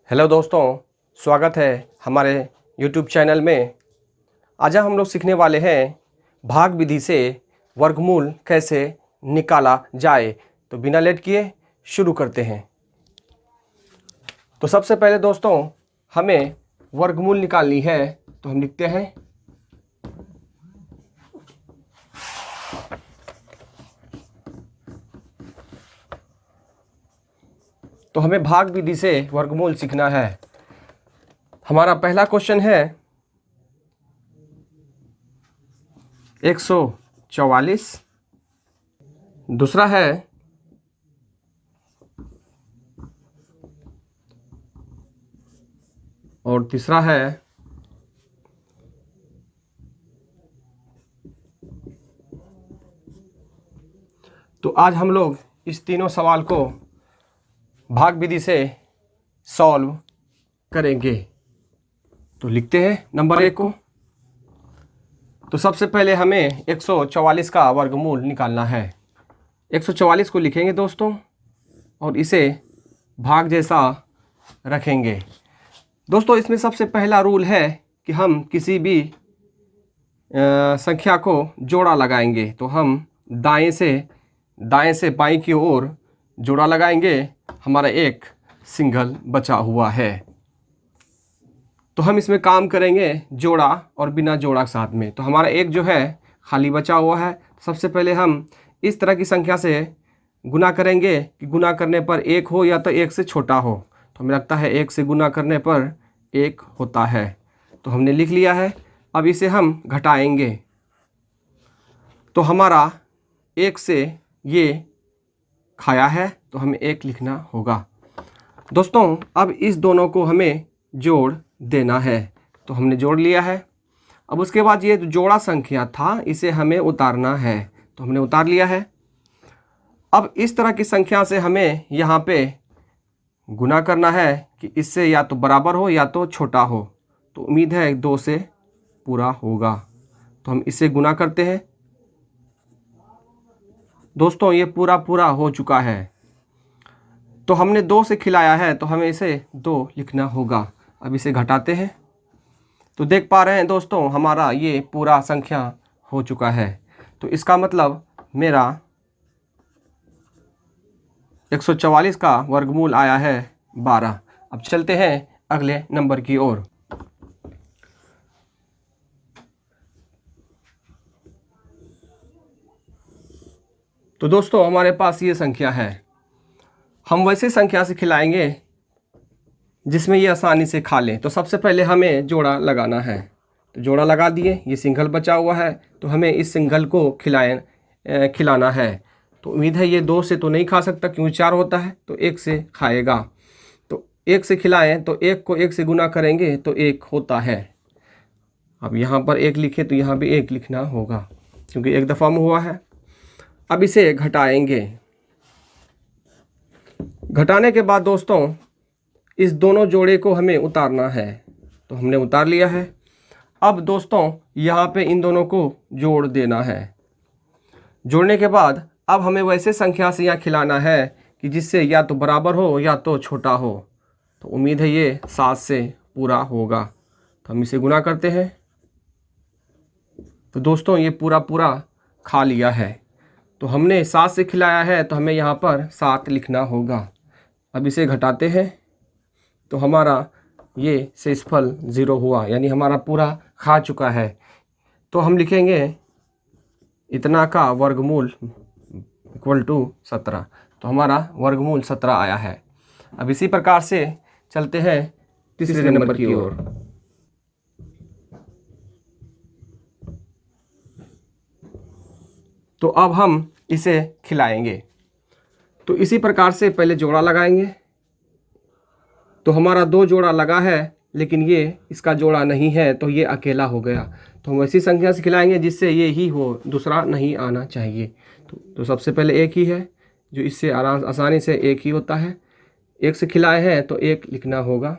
Hello दोस्तों, स्वागत है हमारे YouTube चैनल में। आज हम लोग सीखने वाले हैं भाग विधि से वर्गमूल कैसे निकाला जाए। तो बिना लेट किए शुरू करते हैं। तो सबसे पहले दोस्तों हमें वर्गमूल निकालनी है, तो हम लिखते हैं तो हमें भाग विधि से वर्गमूल सीखना है। हमारा पहला क्वेश्चन है 144, दूसरा है और तीसरा है तो आज हम लोग इस तीनों सवाल को भाग विधि से सॉल्व करेंगे। तो लिखते हैं नंबर 1 को। तो सबसे पहले हमें 144 का वर्गमूल निकालना है। 144 को लिखेंगे दोस्तों और इसे भाग जैसा रखेंगे। दोस्तों इसमें सबसे पहला रूल है कि हम किसी भी संख्या को जोड़ा लगाएंगे। तो हम दाएं से बाएं की ओर जोड़ा लगाएंगे। हमारा एक सिंगल बचा हुआ है, तो हम इसमें काम करेंगे जोड़ा और बिना जोड़ा साथ में। तो हमारा एक जो है खाली बचा हुआ है। सबसे पहले हम इस तरह की संख्या से गुना करेंगे कि गुना करने पर एक हो या तो एक से छोटा हो। तो हमें लगता है एक से गुना करने पर एक होता है, तो हमने लिख लिया है। अब इसे हम घटाएंगे तो हमारा एक से ये खाया है, तो हमें एक लिखना होगा। दोस्तों अब इस दोनों को हमें जोड़ देना है, तो हमने जोड़ लिया है। अब उसके बाद ये जोड़ा संख्या था, इसे हमें उतारना है, तो हमने उतार लिया है। अब इस तरह की संख्या से हमें यहाँ पे गुना करना है कि इससे या तो बराबर हो या तो छोटा हो। तो उम्मीद है 2 से पूरा होगा, तो हम इससे गुना करते हैं। दोस्तों ये पूरा हो चुका है, तो हमने 2 से खिलाया है, तो हमें इसे 2 लिखना होगा। अब इसे घटाते हैं तो देख पा रहे हैं दोस्तों हमारा ये पूरा संख्या हो चुका है। तो इसका मतलब मेरा 144 का वर्गमूल आया है 12। अब चलते हैं अगले नंबर की ओर। तो दोस्तों हमारे पास ये संख्या है। हम वैसे संख्या से खिलाएंगे जिसमें ये आसानी से खा लें। तो सबसे पहले हमें जोड़ा लगाना है, तो जोड़ा लगा दिए। ये सिंगल बचा हुआ है, तो हमें इस सिंगल को खिलाना है। तो उम्मीद है ये 2 से तो नहीं खा सकता क्योंकि 4 होता है, तो 1 से खाएगा। तो 1 से खिलाएं तो 1 को 1 से गुना करेंगे तो 1 होता है। अब यहाँ पर 1 लिखे तो यहाँ भी 1 लिखना होगा क्योंकि एक दफ़ा में हुआ है। अब इसे घटाएंगे। घटाने के बाद दोस्तों इस दोनों जोड़े को हमें उतारना है, तो हमने उतार लिया है। अब दोस्तों यहाँ पे इन दोनों को जोड़ देना है। जोड़ने के बाद अब हमें वैसे संख्या से यहाँ खिलाना है कि जिससे या तो बराबर हो या तो छोटा हो। तो उम्मीद है ये 7 से पूरा होगा, तो हम इसे गुना करते हैं। तो दोस्तों ये पूरा खा लिया है, तो हमने 7 से खिलाया है, तो हमें यहाँ पर 7 लिखना होगा। अब इसे घटाते हैं तो हमारा ये शेषफल 0 हुआ, यानी हमारा पूरा खा चुका है। तो हम लिखेंगे इतना का वर्गमूल इक्वल टू 17। तो हमारा वर्गमूल 17 आया है। अब इसी प्रकार से चलते हैं तीसरे नंबर की ओर। तो अब हम इसे खिलाएंगे। तो इसी प्रकार से पहले जोड़ा लगाएंगे। तो हमारा 2 जोड़ा लगा है, लेकिन ये इसका जोड़ा नहीं है, तो ये अकेला हो गया। तो हम ऐसी संख्या से खिलाएंगे जिससे ये ही हो, दूसरा नहीं आना चाहिए। तो सबसे पहले 1 ही है, जो इससे आसानी से 1 ही होता है। 1 से खिलाए हैं तो 1 लिखना होगा।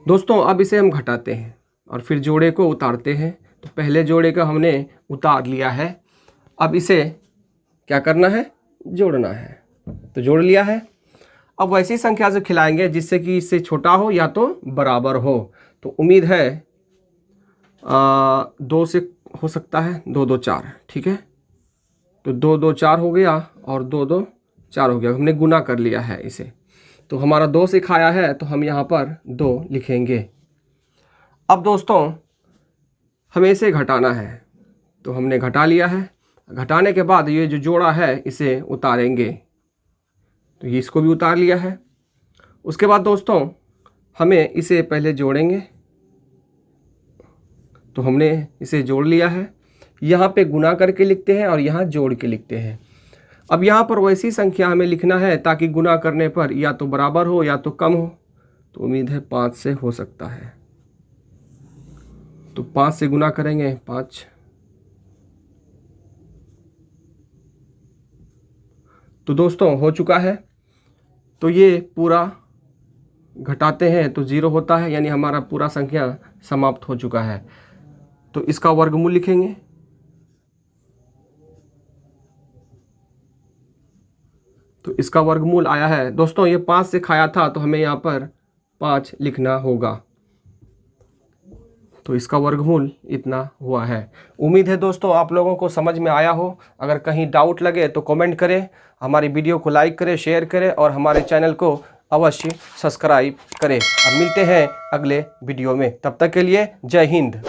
दोस्तों अब इसे हम घटाते हैं और फिर जोड़े को उतारते हैं। तो पहले जोड़े का हमने उतार लिया है। अब इसे क्या करना है, जोड़ना है। तो जोड़ लिया है। अब वैसी संख्या से खिलाएंगे जिससे कि इससे छोटा हो या तो बराबर हो। तो उम्मीद है 2 से हो सकता है, 2 2 4, ठीक है। तो 2 2 4 हो गया और 2 2 4 हो गया, हमने गुना कर लिया है इसे। तो हमारा 2 से खाया है तो हम यहाँ पर 2 लिखेंगे। अब दोस्तों हमें इसे घटाना है, तो हमने घटा लिया है। घटाने के बाद ये जो जोड़ा है इसे उतारेंगे, तो ये इसको भी उतार लिया है। उसके बाद दोस्तों हमें इसे पहले जोड़ेंगे, तो हमने इसे जोड़ लिया है। यहाँ पे गुना करके लिखते हैं और यहाँ जोड़ के लिखते हैं। अब यहाँ पर वैसी संख्या हमें लिखना है ताकि गुना करने पर या तो बराबर हो या तो कम हो। तो उम्मीद है 5 से हो सकता है, तो 5 से गुना करेंगे, 5। तो दोस्तों हो चुका है। तो ये पूरा घटाते हैं तो 0 होता है, यानी हमारा पूरा संख्या समाप्त हो चुका है। तो इसका वर्गमूल लिखेंगे। तो इसका वर्गमूल आया है दोस्तों, ये 5 से खाया था तो हमें यहाँ पर 5 लिखना होगा। तो इसका वर्गमूल इतना हुआ है। उम्मीद है दोस्तों आप लोगों को समझ में आया हो। अगर कहीं डाउट लगे तो कमेंट करें, हमारी वीडियो को लाइक करें, शेयर करें और हमारे चैनल को अवश्य सब्सक्राइब करें। अब मिलते हैं अगले वीडियो में, तब तक के लिए जय हिंद।